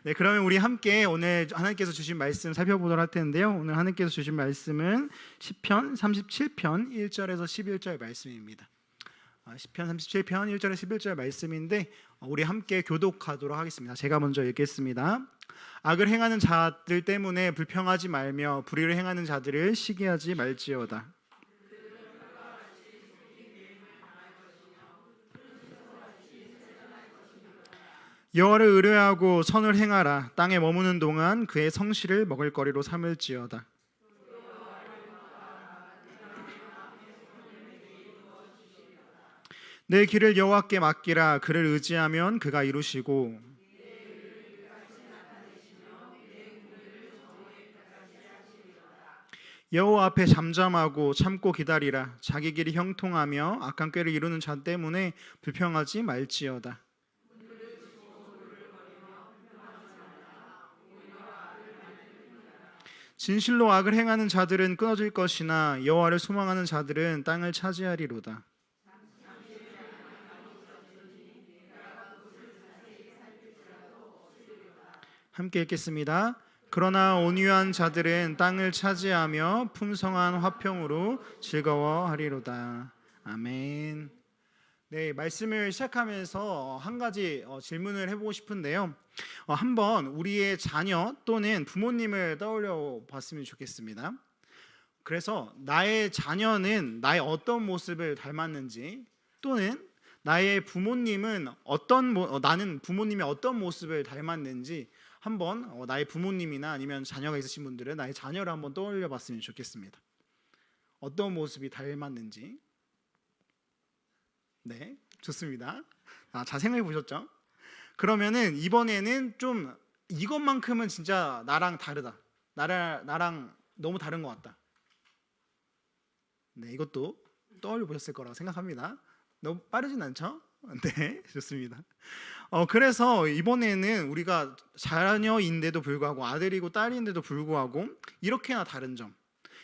네, 그러면 우리 함께 오늘 하나님께서 주신 말씀 살펴보도록 할 텐데요. 오늘 하나님께서 주신 말씀은 시편 37편 1절에서 11절 말씀입니다. 시편 37편 1절에서 11절 말씀인데 우리 함께 교독하도록 하겠습니다. 제가 먼저 읽겠습니다. 악을 행하는 자들 때문에 불평하지 말며 불의를 행하는 자들을 시기하지 말지어다. 여호와를 의뢰하고 선을 행하라. 땅에 머무는 동안 그의 성실을 먹을거리로 삼을지어다. 내 길을 여호와께 맡기라. 그를 의지하면 그가 이루시고 여호와 앞에 잠잠하고 참고 기다리라. 자기 길이 형통하며 악한 꾀를 이루는 자 때문에 불평하지 말지어다. 진실로 악을 행하는 자들은 끊어질 것이나 여호와를 소망하는 자들은 땅을 차지하리로다. 함께 읽겠습니다. 그러나 온유한 자들은 땅을 차지하며 풍성한 화평으로 즐거워하리로다. 아멘. 네, 말씀을 시작하면서 한 가지 질문을 해보고 싶은데요. 한번 우리의 자녀 또는 부모님을 떠올려 봤으면 좋겠습니다. 그래서 나의 자녀는 나의 어떤 모습을 닮았는지, 또는 나의 부모님은 나는 부모님의 어떤 모습을 닮았는지 한번 나의 부모님이나 아니면 자녀가 있으신 분들은 나의 자녀를 한번 떠올려 봤으면 좋겠습니다. 어떤 모습이 닮았는지. 네, 좋습니다. 잘 생각해 보셨죠? 그러면은 이번에는 좀 이것만큼은 진짜 나랑 다르다. 나랑 너무 다른 것 같다. 네, 이것도 떠올려 보셨을 거라고 생각합니다. 너무 빠르진 않죠? 네, 좋습니다. 그래서 이번에는 우리가 자녀인데도 불구하고 아들이고 딸인데도 불구하고 이렇게나 다른 점,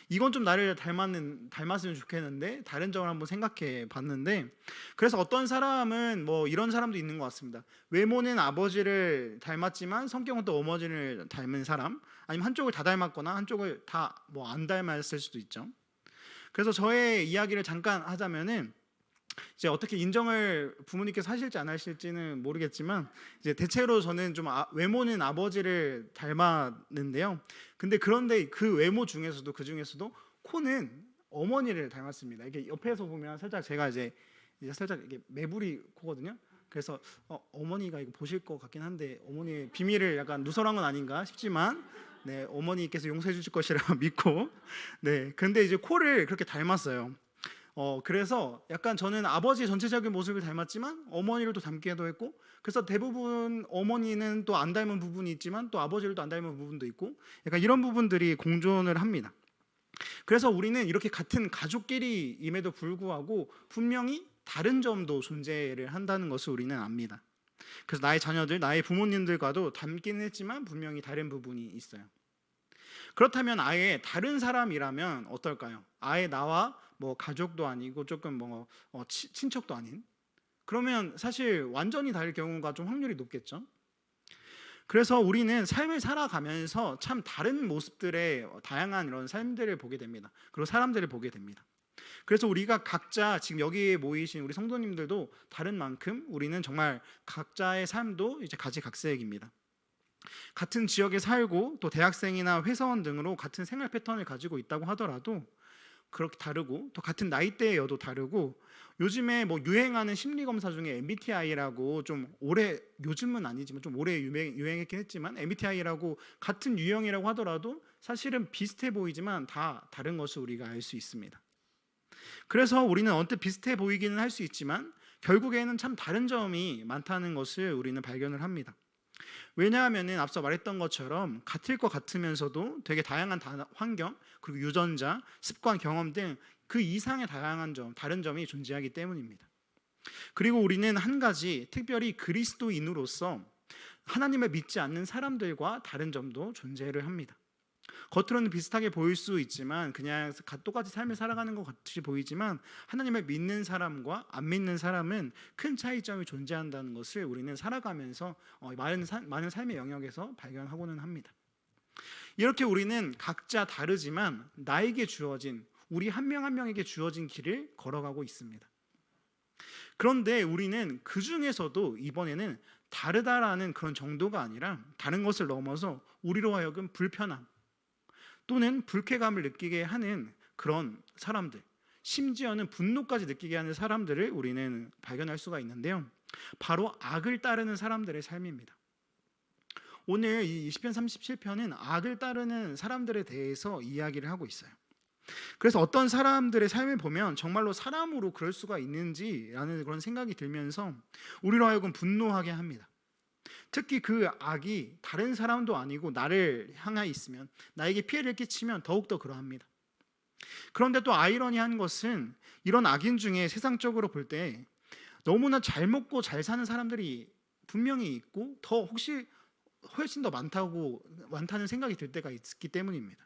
이건 좀 나를 닮았으면 좋겠는데 다른 점을 한번 생각해 봤는데, 그래서 어떤 사람은 뭐 이런 사람도 있는 것 같습니다. 외모는 아버지를 닮았지만 성격은 또 어머니를 닮은 사람, 아니면 한쪽을 다 닮았거나 한쪽을 다 뭐 안 닮았을 수도 있죠. 그래서 저의 이야기를 잠깐 하자면은, 이제 어떻게 인정을 부모님께서 하실지 안 하실지는 모르겠지만, 이제 대체로 저는 좀 외모는 아버지를 닮았는데요. 그런데 그 외모 중에서도 코는 어머니를 닮았습니다. 이게 옆에서 보면 살짝 제가 이제 살짝 이게 매부리 코거든요. 그래서 어머니가 이거 보실 것 같긴 한데 어머니의 비밀을 약간 누설한 건 아닌가 싶지만, 네, 어머니께서 용서해 주실 것이라 믿고, 네, 근데 이제 코를 그렇게 닮았어요. 그래서 약간 저는 아버지 전체적인 모습을 닮았지만 어머니를 또 닮기도 했고, 그래서 대부분 어머니는 또 안 닮은 부분이 있지만 또 아버지를 또 안 닮은 부분도 있고, 약간 이런 부분들이 공존을 합니다. 그래서 우리는 이렇게 같은 가족끼리임에도 불구하고 분명히 다른 점도 존재를 한다는 것을 우리는 압니다. 그래서 나의 자녀들, 나의 부모님들과도 닮기는 했지만 분명히 다른 부분이 있어요. 그렇다면 아예 다른 사람이라면 어떨까요? 아예 나와 뭐 가족도 아니고 조금 뭐 친척도 아닌, 그러면 사실 완전히 다를 경우가 좀 확률이 높겠죠. 그래서 우리는 삶을 살아가면서 참 다른 모습들의 다양한 이런 삶들을 보게 됩니다. 그리고 사람들을 보게 됩니다. 그래서 우리가 각자 지금 여기에 모이신 우리 성도님들도 다른 만큼 우리는 정말 각자의 삶도 이제 가지각색입니다. 같은 지역에 살고 또 대학생이나 회사원 등으로 같은 생활 패턴을 가지고 있다고 하더라도 그렇게 다르고, 또 같은 나이대여도 다르고, 요즘에 뭐 유행하는 심리 검사 중에 MBTI라고 좀 오래, 요즘은 아니지만 좀 오래 유행했긴 했지만 MBTI라고 같은 유형이라고 하더라도 사실은 비슷해 보이지만 다 다른 것을 우리가 알 수 있습니다. 그래서 우리는 언뜻 비슷해 보이기는 할 수 있지만 결국에는 참 다른 점이 많다는 것을 우리는 발견을 합니다. 왜냐하면 앞서 말했던 것처럼 같을 것 같으면서도 되게 다양한 환경, 그리고 유전자, 습관, 경험 등 그 이상의 다양한 점, 다른 점이 존재하기 때문입니다. 그리고 우리는 한 가지, 특별히 그리스도인으로서 하나님을 믿지 않는 사람들과 다른 점도 존재를 합니다. 겉으로는 비슷하게 보일 수 있지만 그냥 똑같이 삶을 살아가는 것 같이 보이지만 하나님을 믿는 사람과 안 믿는 사람은 큰 차이점이 존재한다는 것을 우리는 살아가면서 많은 삶의 영역에서 발견하고는 합니다. 이렇게 우리는 각자 다르지만 나에게 주어진 우리 한 명 한 명에게 주어진 길을 걸어가고 있습니다. 그런데 우리는 그 중에서도 이번에는 다르다라는 그런 정도가 아니라 다른 것을 넘어서 우리로 하여금 불편함 또는 불쾌감을 느끼게 하는 그런 사람들, 심지어는 분노까지 느끼게 하는 사람들을 우리는 발견할 수가 있는데요. 바로 악을 따르는 사람들의 삶입니다. 오늘 이 시편 37편은 악을 따르는 사람들에 대해서 이야기를 하고 있어요. 그래서 어떤 사람들의 삶을 보면 정말로 사람으로 그럴 수가 있는지라는 그런 생각이 들면서 우리로 하여금 분노하게 합니다. 특히 그 악이 다른 사람도 아니고 나를 향해 있으면, 나에게 피해를 끼치면 더욱더 그러합니다. 그런데 또 아이러니한 것은 이런 악인 중에 세상적으로 볼 때 너무나 잘 먹고 잘 사는 사람들이 분명히 있고 더 혹시 훨씬 더 많다는 생각이 들 때가 있기 때문입니다.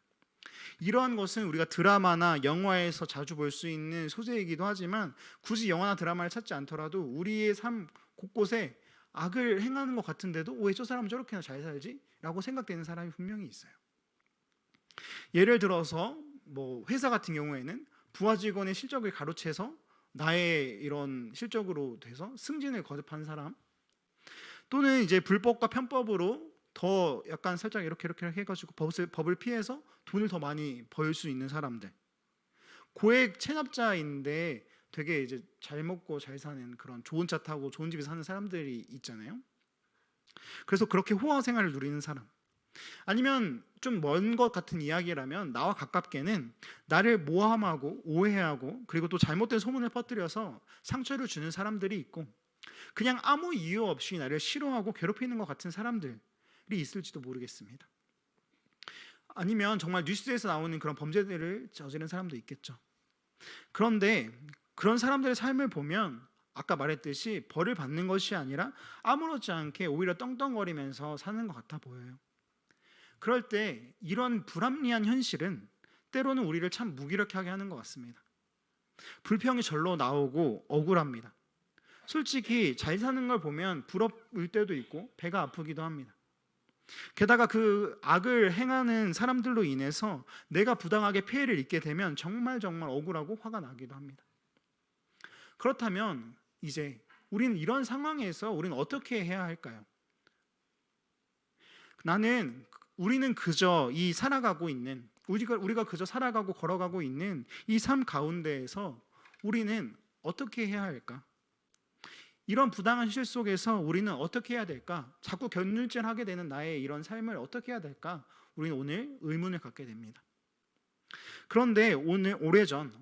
이러한 것은 우리가 드라마나 영화에서 자주 볼 수 있는 소재이기도 하지만 굳이 영화나 드라마를 찾지 않더라도 우리의 삶 곳곳에 악을 행하는 것 같은데도 왜 저 사람은 저렇게나 잘 살지? 라고 생각되는 사람이 분명히 있어요. 예를 들어서 회사 같은 경우에는 부하 직원의 실적을 가로채서 나의 이런 실적으로 돼서 승진을 거듭한 사람, 또는 이제 불법과 편법으로 더 약간 살짝 이렇게 해가지고 법을 피해서 돈을 더 많이 벌 수 있는 사람들, 고액 체납자인데 되게 이제 잘 먹고 잘 사는 그런 좋은 차 타고 좋은 집에 사는 사람들이 있잖아요. 그래서 그렇게 호화 생활을 누리는 사람, 아니면 좀 먼 것 같은 이야기라면 나와 가깝게는 나를 모함하고 오해하고 그리고 또 잘못된 소문을 퍼뜨려서 상처를 주는 사람들이 있고, 그냥 아무 이유 없이 나를 싫어하고 괴롭히는 것 같은 사람들이 있을지도 모르겠습니다. 아니면 정말 뉴스에서 나오는 그런 범죄들을 저지른 사람도 있겠죠. 그런데 그런 사람들의 삶을 보면 아까 말했듯이 벌을 받는 것이 아니라 아무렇지 않게 오히려 떵떵거리면서 사는 것 같아 보여요. 그럴 때 이런 불합리한 현실은 때로는 우리를 참 무기력하게 하는 것 같습니다. 불평이 절로 나오고 억울합니다. 솔직히 잘 사는 걸 보면 부러울 때도 있고 배가 아프기도 합니다. 게다가 그 악을 행하는 사람들로 인해서 내가 부당하게 피해를 입게 되면 정말 억울하고 화가 나기도 합니다. 그렇다면 이제 우리는 이런 상황에서 우리는 어떻게 해야 할까요? 우리는 그저 이 살아가고 있는 우리가 그저 살아가고 걸어가고 있는 이 삶 가운데에서 우리는 어떻게 해야 할까? 이런 부당한 현실 속에서 우리는 어떻게 해야 될까? 자꾸 곁눈질하게 되는 나의 이런 삶을 어떻게 해야 될까? 우리는 오늘 의문을 갖게 됩니다. 그런데 오래전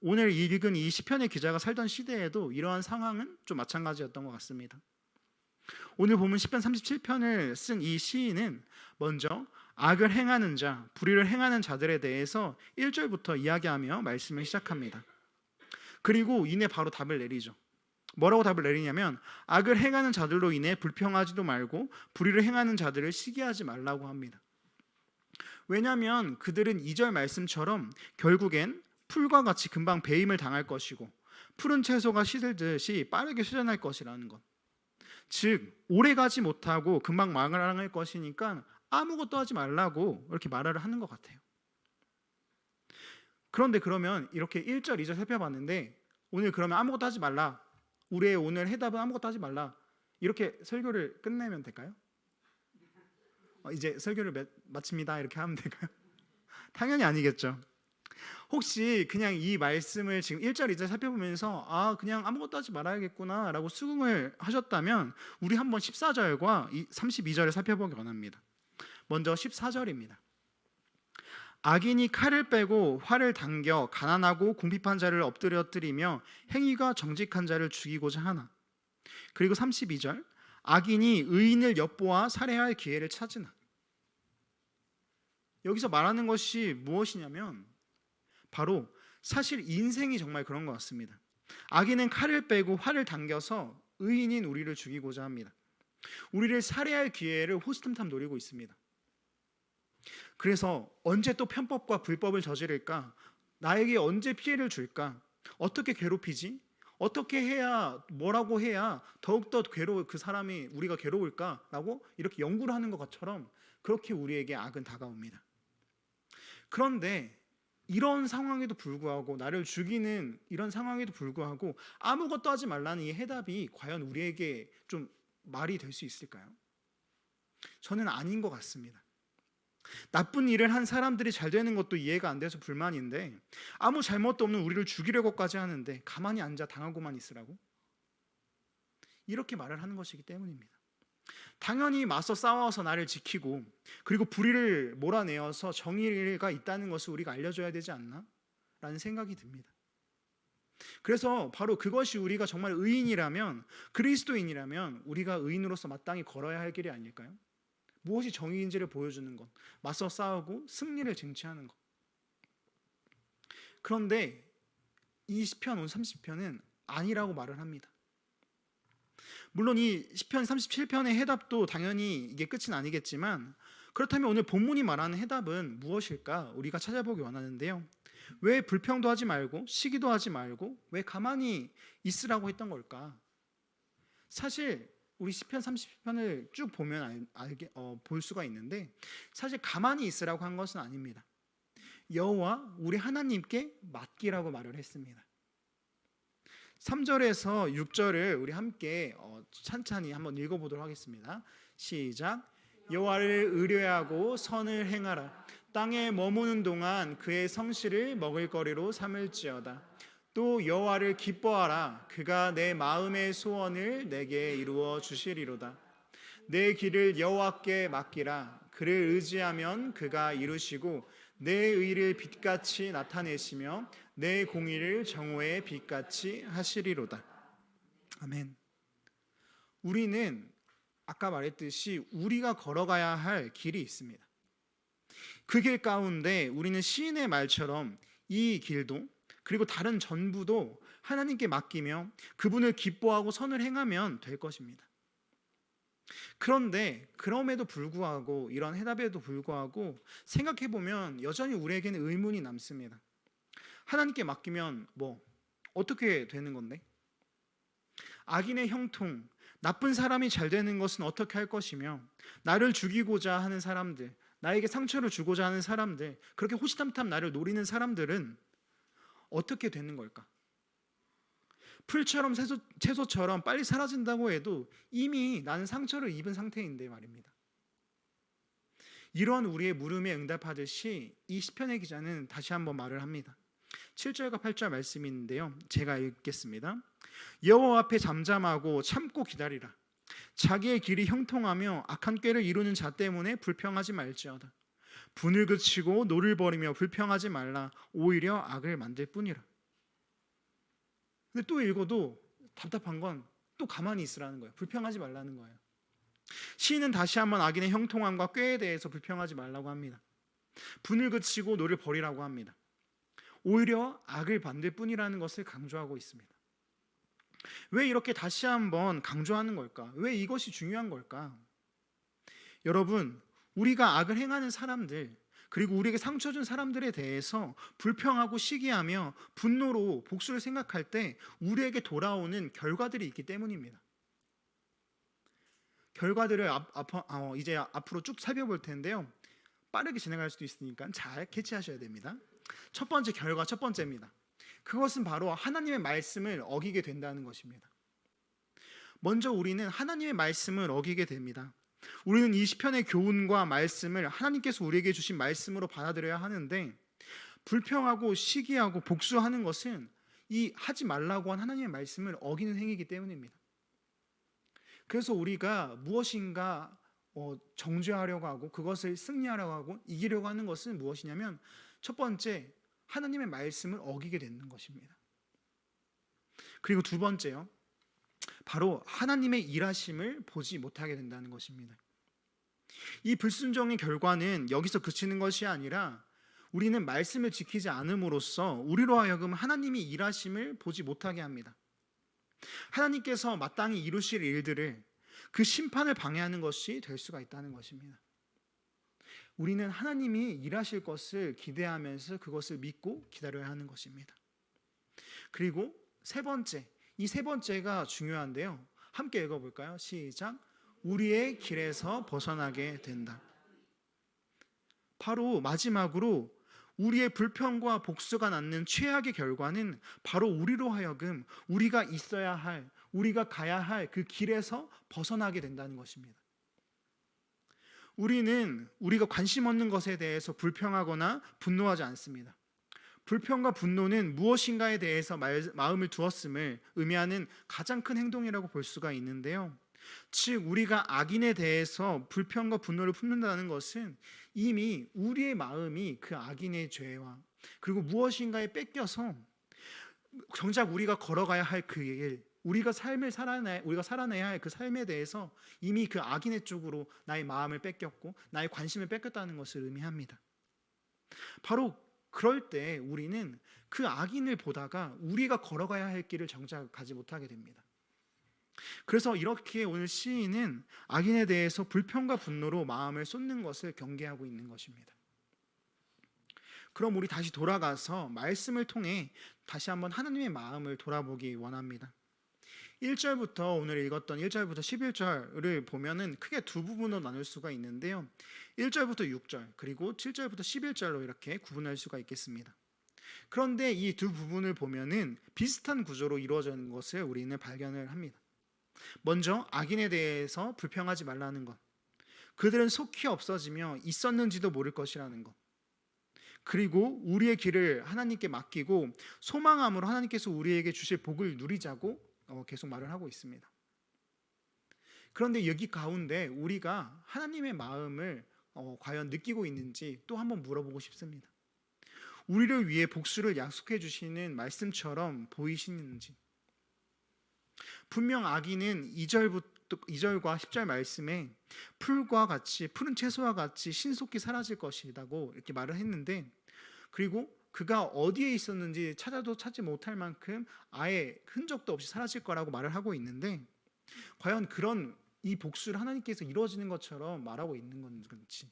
오늘 읽은 이 시편의 기자가 살던 시대에도 이러한 상황은 좀 마찬가지였던 것 같습니다. 오늘 보면 시편 37편을 쓴 이 시인은 먼저 악을 행하는 자, 불의를 행하는 자들에 대해서 1절부터 이야기하며 말씀을 시작합니다. 그리고 이내 바로 답을 내리죠. 뭐라고 답을 내리냐면 악을 행하는 자들로 인해 불평하지도 말고 불의를 행하는 자들을 시기하지 말라고 합니다. 왜냐하면 그들은 2절 말씀처럼 결국엔 풀과 같이 금방 배임을 당할 것이고 푸른 채소가 시들듯이 빠르게 쇠잔할 것이라는 것. 즉 오래가지 못하고 금방 망할 것이니까 아무것도 하지 말라고 이렇게 말을 하는 것 같아요. 그런데 그러면 이렇게 1절, 2절 살펴봤는데 오늘 그러면 아무것도 하지 말라, 우리의 오늘 해답은 아무것도 하지 말라, 이렇게 설교를 끝내면 될까요? 이제 설교를 마칩니다 이렇게 하면 될까요? 당연히 아니겠죠. 혹시 그냥 이 말씀을 지금 1절, 2절 살펴보면서 그냥 아무것도 하지 말아야겠구나 라고 수긍을 하셨다면 우리 한번 14절과 32절을 살펴보기 원합니다. 먼저 14절입니다. 악인이 칼을 빼고 활을 당겨 가난하고 궁핍한 자를 엎드려뜨리며 행위가 정직한 자를 죽이고자 하나. 그리고 32절, 악인이 의인을 엿보아 살해할 기회를 찾으나. 여기서 말하는 것이 무엇이냐면 바로 사실 인생이 정말 그런 것 같습니다. 악인은 칼을 빼고 활을 당겨서 의인인 우리를 죽이고자 합니다. 우리를 살해할 기회를 호시탐탐 노리고 있습니다. 그래서 언제 또 편법과 불법을 저지를까? 나에게 언제 피해를 줄까? 어떻게 괴롭히지? 어떻게 해야, 뭐라고 해야 더욱더 그 사람이 우리가 괴로울까라고 이렇게 연구를 하는 것처럼 그렇게 우리에게 악은 다가옵니다. 그런데 이런 상황에도 불구하고, 나를 죽이는 이런 상황에도 불구하고 아무것도 하지 말라는 이 해답이 과연 우리에게 좀 말이 될 수 있을까요? 저는 아닌 것 같습니다. 나쁜 일을 한 사람들이 잘 되는 것도 이해가 안 돼서 불만인데, 아무 잘못도 없는 우리를 죽이려고까지 하는데 가만히 앉아 당하고만 있으라고? 이렇게 말을 하는 것이기 때문입니다. 당연히 맞서 싸워서 나를 지키고, 그리고 불의를 몰아내어서 정의가 있다는 것을 우리가 알려줘야 되지 않나? 라는 생각이 듭니다. 그래서 바로 그것이 우리가 정말 의인이라면, 그리스도인이라면 우리가 의인으로서 마땅히 걸어야 할 길이 아닐까요? 무엇이 정의인지를 보여주는 것, 맞서 싸우고 승리를 쟁취하는 것. 그런데 이 시편 30편은 아니라고 말을 합니다. 물론 이 시편 37편의 해답도 당연히 이게 끝은 아니겠지만, 그렇다면 오늘 본문이 말하는 해답은 무엇일까? 우리가 찾아보기 원하는데요. 왜 불평도 하지 말고 시기도 하지 말고 왜 가만히 있으라고 했던 걸까? 사실 우리 시편 30편을 쭉 보면 볼 수가 있는데, 사실 가만히 있으라고 한 것은 아닙니다. 여호와 우리 하나님께 맡기라고 말을 했습니다. 3절에서 6절을 우리 함께 찬찬히 한번 읽어보도록 하겠습니다. 시작. 여호와를 의뢰하고 선을 행하라. 땅에 머무는 동안 그의 성실을 먹을거리로 삼을지어다. 또 여호와를 기뻐하라. 그가 내 마음의 소원을 내게 이루어 주시리로다. 내 길을 여호와께 맡기라. 그를 의지하면 그가 이루시고 내 의를 빛같이 나타내시며 내 공의를 정오의 빛같이 하시리로다. 아멘. 우리는 아까 말했듯이 우리가 걸어가야 할 길이 있습니다. 그 길 가운데 우리는 시인의 말처럼 이 길도 그리고 다른 전부도 하나님께 맡기며 그분을 기뻐하고 선을 행하면 될 것입니다. 그런데 그럼에도 불구하고, 이런 해답에도 불구하고 생각해보면 여전히 우리에게는 의문이 남습니다. 하나님께 맡기면 어떻게 되는 건데? 악인의 형통, 나쁜 사람이 잘 되는 것은 어떻게 할 것이며, 나를 죽이고자 하는 사람들, 나에게 상처를 주고자 하는 사람들, 그렇게 호시탐탐 나를 노리는 사람들은 어떻게 되는 걸까? 풀처럼 채소처럼 빨리 사라진다고 해도 이미 나는 상처를 입은 상태인데 말입니다. 이런 우리의 물음에 응답하듯이 이 시편의 기자는 다시 한번 말을 합니다. 7절과 8절 말씀이 있는데요, 제가 읽겠습니다. 여호와 앞에 잠잠하고 참고 기다리라. 자기의 길이 형통하며 악한 꾀를 이루는 자 때문에 불평하지 말지어다. 분을 그치고 노를 버리며 불평하지 말라. 오히려 악을 만들 뿐이라. 근데 또 읽어도 답답한 건 또 가만히 있으라는 거예요. 불평하지 말라는 거예요. 시인은 다시 한번 악인의 형통함과 꾀에 대해서 불평하지 말라고 합니다. 분을 그치고 노를 버리라고 합니다. 오히려 악을 만들 뿐이라는 것을 강조하고 있습니다. 왜 이렇게 다시 한번 강조하는 걸까? 왜 이것이 중요한 걸까? 여러분, 우리가 악을 행하는 사람들, 그리고 우리에게 상처 준 사람들에 대해서 불평하고 시기하며 분노로 복수를 생각할 때 우리에게 돌아오는 결과들이 있기 때문입니다. 결과들을 이제 앞으로 쭉 살펴볼 텐데요, 빠르게 진행할 수도 있으니까 잘 캐치하셔야 됩니다. 첫 번째 결과, 첫 번째입니다. 그것은 바로 하나님의 말씀을 어기게 된다는 것입니다. 먼저 우리는 하나님의 말씀을 어기게 됩니다. 우리는 이 시편의 교훈과 말씀을 하나님께서 우리에게 주신 말씀으로 받아들여야 하는데, 불평하고 시기하고 복수하는 것은 이 하지 말라고 한 하나님의 말씀을 어기는 행위이기 때문입니다. 그래서 우리가 무엇인가 정죄하려고 하고 그것을 승리하려고 하고 이기려고 하는 것은 무엇이냐면, 첫 번째, 하나님의 말씀을 어기게 되는 것입니다. 그리고 두 번째요, 바로 하나님의 일하심을 보지 못하게 된다는 것입니다. 이 불순종의 결과는 여기서 그치는 것이 아니라 우리는 말씀을 지키지 않음으로써 우리로 하여금 하나님이 일하심을 보지 못하게 합니다. 하나님께서 마땅히 이루실 일들을, 그 심판을 방해하는 것이 될 수가 있다는 것입니다. 우리는 하나님이 일하실 것을 기대하면서 그것을 믿고 기다려야 하는 것입니다. 그리고 세 번째, 이 세 번째가 중요한데요. 함께 읽어볼까요? 시작. 우리의 길에서 벗어나게 된다. 바로 마지막으로 우리의 불평과 복수가 낳는 최악의 결과는 바로 우리로 하여금 우리가 있어야 할, 우리가 가야 할 그 길에서 벗어나게 된다는 것입니다. 우리는 우리가 관심 없는 것에 대해서 불평하거나 분노하지 않습니다. 불평과 분노는 무엇인가에 대해서 마음을 두었음을 의미하는 가장 큰 행동이라고 볼 수가 있는데요. 즉 우리가 악인에 대해서 불평과 분노를 품는다는 것은 이미 우리의 마음이 그 악인의 죄와 그리고 무엇인가에 뺏겨서 정작 우리가 걸어가야 할 그 길, 우리가 살아내야 할 그 삶에 대해서 이미 그 악인의 쪽으로 나의 마음을 뺏겼고 나의 관심을 뺏겼다는 것을 의미합니다. 바로 그럴 때 우리는 그 악인을 보다가 우리가 걸어가야 할 길을 정작 가지 못하게 됩니다. 그래서 이렇게 오늘 시인은 악인에 대해서 불평과 분노로 마음을 쏟는 것을 경계하고 있는 것입니다. 그럼 우리 다시 돌아가서 말씀을 통해 다시 한번 하나님의 마음을 돌아보기 원합니다. 1절부터 오늘 읽었던 1절부터 11절을 보면은 크게 두 부분으로 나눌 수가 있는데요. 1절부터 6절 그리고 7절부터 11절로 이렇게 구분할 수가 있겠습니다. 그런데 이 두 부분을 보면은 비슷한 구조로 이루어지는 것을 우리는 발견을 합니다. 먼저 악인에 대해서 불평하지 말라는 것, 그들은 속히 없어지며 있었는지도 모를 것이라는 것, 그리고 우리의 길을 하나님께 맡기고 소망함으로 하나님께서 우리에게 주실 복을 누리자고 계속 말을 하고 있습니다. 그런데 여기 가운데 우리가 하나님의 마음을 과연 느끼고 있는지 또 한번 물어보고 싶습니다. 우리를 위해 복수를 약속해 주시는 말씀처럼 보이시는지. 분명 악인은 2절과 10절 말씀에 푸른 채소와 같이 신속히 사라질 것이라고 이렇게 말을 했는데, 그리고 그가 어디에 있었는지 찾아도 찾지 못할 만큼 아예 흔적도 없이 사라질 거라고 말을 하고 있는데, 과연 그런 이 복수를 하나님께서 이루어지는 것처럼 말하고 있는 건지.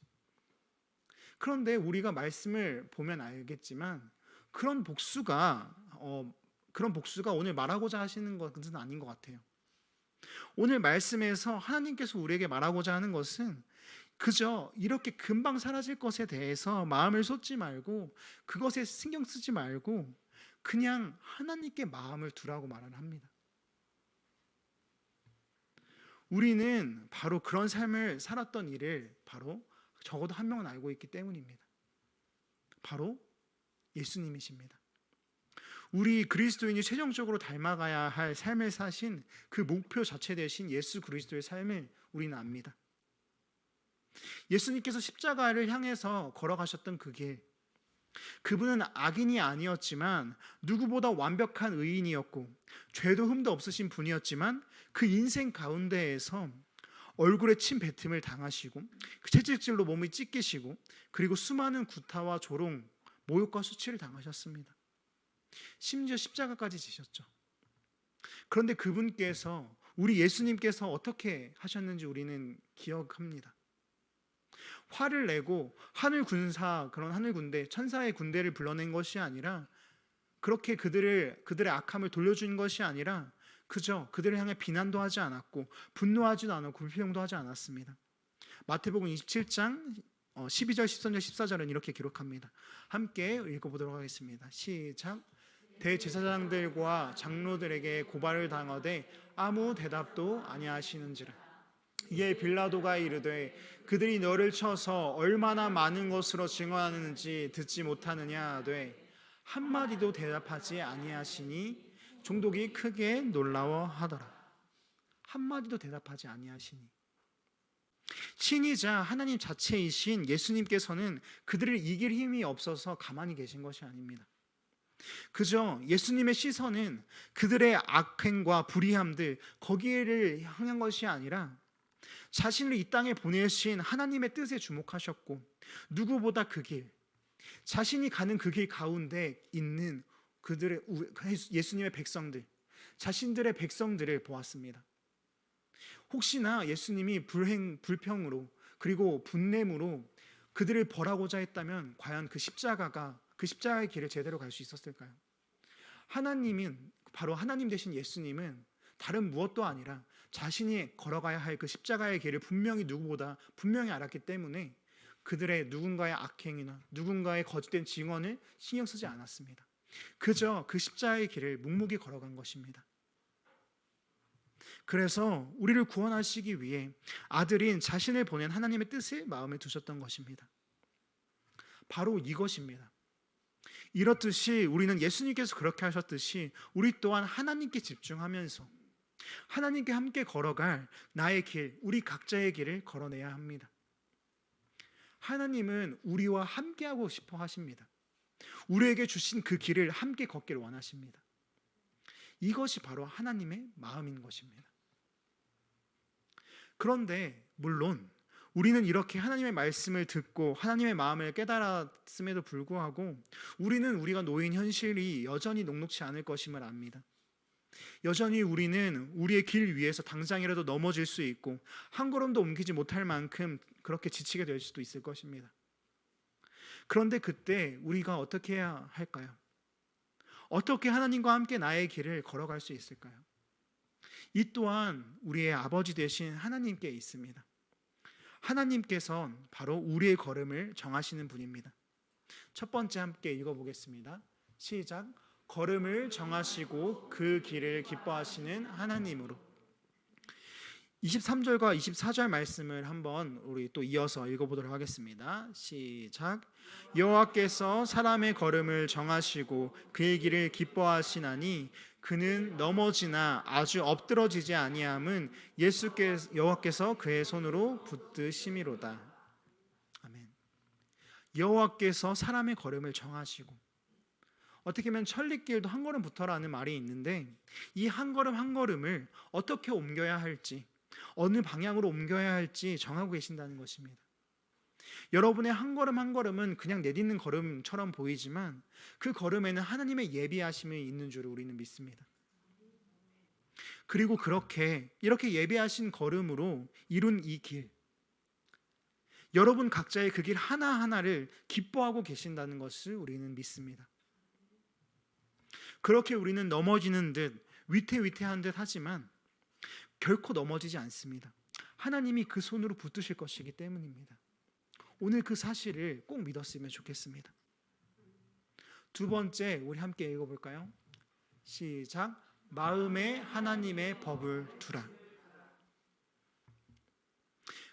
그런데 우리가 말씀을 보면 알겠지만 그런 복수가 오늘 말하고자 하시는 것은 아닌 것 같아요. 오늘 말씀에서 하나님께서 우리에게 말하고자 하는 것은 그저 이렇게 금방 사라질 것에 대해서 마음을 쏟지 말고 그것에 신경 쓰지 말고 그냥 하나님께 마음을 두라고 말을 합니다. 우리는 바로 그런 삶을 살았던 일을 바로 적어도 한 명은 알고 있기 때문입니다. 바로 예수님이십니다. 우리 그리스도인이 최종적으로 닮아가야 할 삶을 사신 그 목표 자체 되신 예수 그리스도의 삶을 우리는 압니다. 예수님께서 십자가를 향해서 걸어가셨던 그 길, 그분은 악인이 아니었지만 누구보다 완벽한 의인이었고 죄도 흠도 없으신 분이었지만 그 인생 가운데에서 얼굴에 침 뱉음을 당하시고 그 채찍질로 몸이 찢기시고 그리고 수많은 구타와 조롱, 모욕과 수치를 당하셨습니다. 심지어 십자가까지 지셨죠. 그런데 그분께서, 우리 예수님께서 어떻게 하셨는지 우리는 기억합니다. 화를 내고 하늘 군대, 천사의 군대를 불러낸 것이 아니라, 그렇게 그들의 악함을 돌려준 것이 아니라 그저 그들을 향해 비난도 하지 않았고 분노하지도 않았고 불평도 하지 않았습니다. 마태복음 27장 12절, 13절, 14절은 이렇게 기록합니다. 함께 읽어보도록 하겠습니다. 시작. 대제사장들과 장로들에게 고발을 당하되 아무 대답도 아니하시는지라. 이에 빌라도가 이르되 그들이 너를 쳐서 얼마나 많은 것으로 증언하는지 듣지 못하느냐 하되 한마디도 대답하지 아니하시니 종독이 크게 놀라워하더라. 한마디도 대답하지 아니하시니. 신이자 하나님 자체이신 예수님께서는 그들을 이길 힘이 없어서 가만히 계신 것이 아닙니다. 그저 예수님의 시선은 그들의 악행과 불의함들 거기에를 향한 것이 아니라 자신을 이 땅에 보내신 하나님의 뜻에 주목하셨고, 누구보다 그 길, 자신이 가는 그 길 가운데 있는 예수님의 백성들, 자신들의 백성들을 보았습니다. 혹시나 예수님이 불평으로 그리고 분냄으로 그들을 벌하고자 했다면 과연 그 십자가의 길을 제대로 갈 수 있었을까요? 하나님은, 바로 하나님 되신 예수님은 다른 무엇도 아니라 자신이 걸어가야 할 그 십자가의 길을 분명히 누구보다 분명히 알았기 때문에 그들의 누군가의 악행이나 누군가의 거짓된 증언을 신경 쓰지 않았습니다. 그저 그 십자가의 길을 묵묵히 걸어간 것입니다. 그래서 우리를 구원하시기 위해 아들인 자신을 보낸 하나님의 뜻을 마음에 두셨던 것입니다. 바로 이것입니다. 이렇듯이 우리는 예수님께서 그렇게 하셨듯이 우리 또한 하나님께 집중하면서 하나님께 함께 걸어갈 나의 길, 우리 각자의 길을 걸어내야 합니다. 하나님은 우리와 함께하고 싶어 하십니다. 우리에게 주신 그 길을 함께 걷기를 원하십니다. 이것이 바로 하나님의 마음인 것입니다. 그런데 물론 우리는 이렇게 하나님의 말씀을 듣고 하나님의 마음을 깨달았음에도 불구하고 우리는 우리가 놓인 현실이 여전히 녹록지 않을 것임을 압니다. 여전히 우리는 우리의 길 위에서 당장이라도 넘어질 수 있고 한 걸음도 옮기지 못할 만큼 그렇게 지치게 될 수도 있을 것입니다. 그런데 그때 우리가 어떻게 해야 할까요? 어떻게 하나님과 함께 나의 길을 걸어갈 수 있을까요? 이 또한 우리의 아버지 되신 하나님께 있습니다. 하나님께서는 바로 우리의 걸음을 정하시는 분입니다. 첫 번째 함께 읽어보겠습니다. 시작. 걸음을 정하시고 그 길을 기뻐하시는 하나님으로. 23절과 24절 말씀을 한번 우리 또 이어서 읽어보도록 하겠습니다. 시작. 여호와께서 사람의 걸음을 정하시고 그의 길을 기뻐하시나니 그는 넘어지나 아주 엎드러지지 아니함은 여호와께서 그의 손으로 붙드심이로다. 아멘. 여호와께서 사람의 걸음을 정하시고, 어떻게 보면 천리길도 한 걸음부터라는 말이 있는데 이 한 걸음 한 걸음을 어떻게 옮겨야 할지, 어느 방향으로 옮겨야 할지 정하고 계신다는 것입니다. 여러분의 한 걸음 한 걸음은 그냥 내딛는 걸음처럼 보이지만 그 걸음에는 하나님의 예비하심이 있는 줄을 우리는 믿습니다. 그리고 이렇게 예비하신 걸음으로 이룬 이 길, 여러분 각자의 그 길 하나하나를 기뻐하고 계신다는 것을 우리는 믿습니다. 그렇게 우리는 넘어지는 듯 위태위태한 듯 하지만 결코 넘어지지 않습니다. 하나님이 그 손으로 붙드실 것이기 때문입니다. 오늘 그 사실을 꼭 믿었으면 좋겠습니다. 두 번째, 우리 함께 읽어볼까요? 시작. 마음에 하나님의 법을 두라.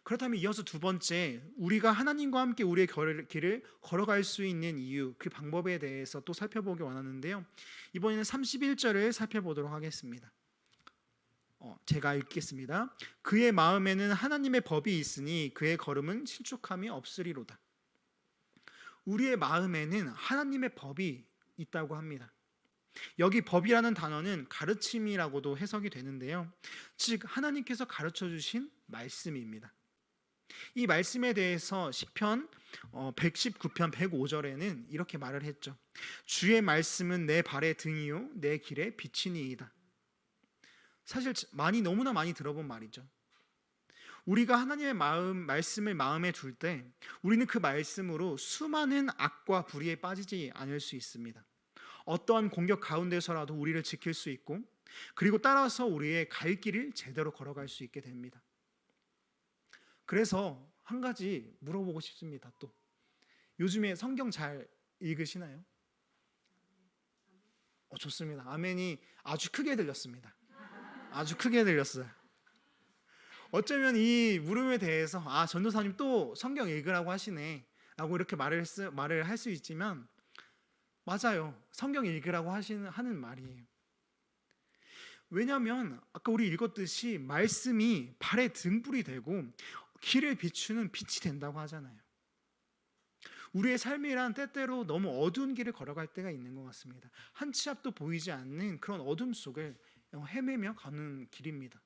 그렇다면 이어서 두 번째, 우리가 하나님과 함께 우리의 길을 걸어갈 수 있는 이유, 그 방법에 대해서 또 살펴보기 원하는데요. 이번에는 31절을 살펴보도록 하겠습니다. 제가 읽겠습니다. 그의 마음에는 하나님의 법이 있으니 그의 걸음은 실족함이 없으리로다. 우리의 마음에는 하나님의 법이 있다고 합니다. 여기 법이라는 단어는 가르침이라고도 해석이 되는데요. 즉 하나님께서 가르쳐 주신 말씀입니다. 이 말씀에 대해서 시편 119편 105절에는 이렇게 말을 했죠. 주의 말씀은 내 발의 등이요 내 길의 빛이니이다. 사실 너무나 많이 들어본 말이죠. 우리가 하나님의 말씀을 마음에 둘 때 우리는 그 말씀으로 수많은 악과 불의에 빠지지 않을 수 있습니다. 어떠한 공격 가운데서라도 우리를 지킬 수 있고, 그리고 따라서 우리의 갈 길을 제대로 걸어갈 수 있게 됩니다. 그래서 한 가지 물어보고 싶습니다. 또 요즘에 성경 잘 읽으시나요? 좋습니다. 아멘이 아주 크게 들렸습니다. 아주 크게 들렸어요. 어쩌면 이 물음에 대해서 전도사님 또 성경 읽으라고 하시네 라고 이렇게 말을 할 수 있지만, 맞아요. 성경 읽으라고 하는 말이에요. 왜냐하면 아까 우리 읽었듯이 말씀이 발의 등불이 되고 길을 비추는 빛이 된다고 하잖아요. 우리의 삶이란 때때로 너무 어두운 길을 걸어갈 때가 있는 것 같습니다. 한 치 앞도 보이지 않는 그런 어둠 속을 헤매며 가는 길입니다.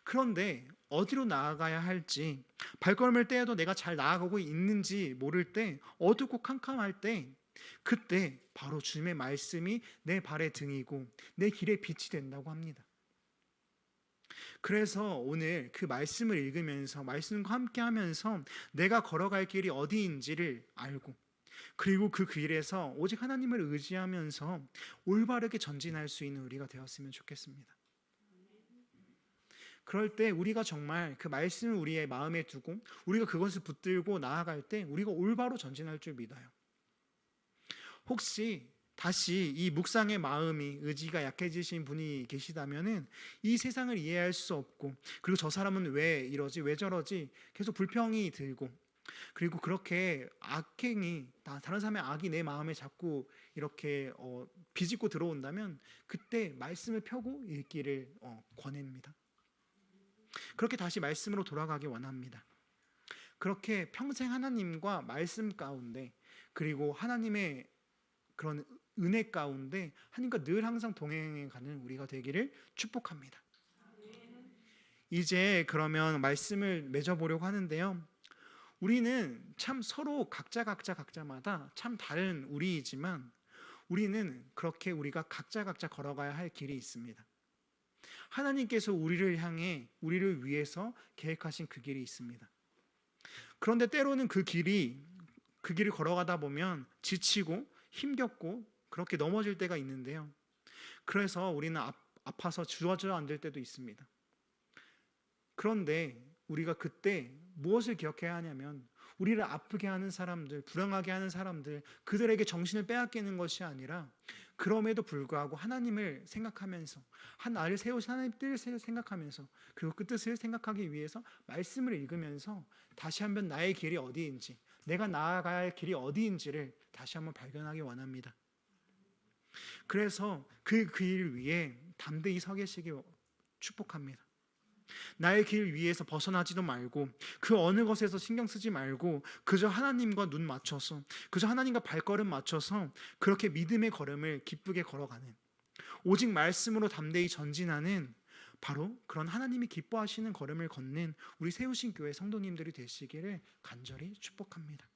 그런데 어디로 나아가야 할지, 발걸음을 떼어도 내가 잘 나아가고 있는지 모를 때, 어둡고 캄캄할 때, 그때 바로 주님의 말씀이 내 발의 등이고 내 길의 빛이 된다고 합니다. 그래서 오늘 그 말씀을 읽으면서 말씀과 함께 하면서 내가 걸어갈 길이 어디인지를 알고, 그리고 그 길에서 오직 하나님을 의지하면서 올바르게 전진할 수 있는 우리가 되었으면 좋겠습니다. 그럴 때 우리가 정말 그 말씀을 우리의 마음에 두고 우리가 그것을 붙들고 나아갈 때 우리가 올바로 전진할 줄 믿어요. 혹시 다시 이 묵상의 마음이 의지가 약해지신 분이 계시다면은 이 세상을 이해할 수 없고, 그리고 저 사람은 왜 이러지 왜 저러지 계속 불평이 들고, 그리고 그렇게 악행이 다른 사람의 악이 내 마음에 자꾸 이렇게 비집고 들어온다면 그때 말씀을 펴고 읽기를 권합니다. 그렇게 다시 말씀으로 돌아가기 원합니다. 그렇게 평생 하나님과 말씀 가운데, 그리고 하나님의 그런 은혜 가운데 하나님과 늘 항상 동행해 가는 우리가 되기를 축복합니다. 이제 그러면 말씀을 맺어보려고 하는데요. 우리는 참 서로 각자마다 참 다른 우리이지만 우리는 그렇게 우리가 각자 걸어가야 할 길이 있습니다. 하나님께서 우리를 향해 우리를 위해서 계획하신 그 길이 있습니다. 그런데 때로는 그 길을 걸어가다 보면 지치고 힘겹고 그렇게 넘어질 때가 있는데요. 그래서 우리는 아파서 주저앉을 때도 있습니다. 그런데 우리가 그때 무엇을 기억해야 하냐면, 우리를 아프게 하는 사람들, 불행하게 하는 사람들, 그들에게 정신을 빼앗기는 것이 아니라 그럼에도 불구하고 하나님을 생각하면서, 나를 세우신 하나님의 뜻을 생각하면서, 그리고 그 뜻을 생각하기 위해서 말씀을 읽으면서 다시 한번 나의 길이 어디인지, 내가 나아가야 할 길이 어디인지를 다시 한번 발견하기 원합니다. 그래서 그 길 위에 담대히 서 계시기 축복합니다. 나의 길 위에서 벗어나지도 말고 그 어느 것에서 신경 쓰지 말고 그저 하나님과 눈 맞춰서, 그저 하나님과 발걸음 맞춰서 그렇게 믿음의 걸음을 기쁘게 걸어가는, 오직 말씀으로 담대히 전진하는 바로 그런 하나님이 기뻐하시는 걸음을 걷는 우리 세우신 교회 성도님들이 되시기를 간절히 축복합니다.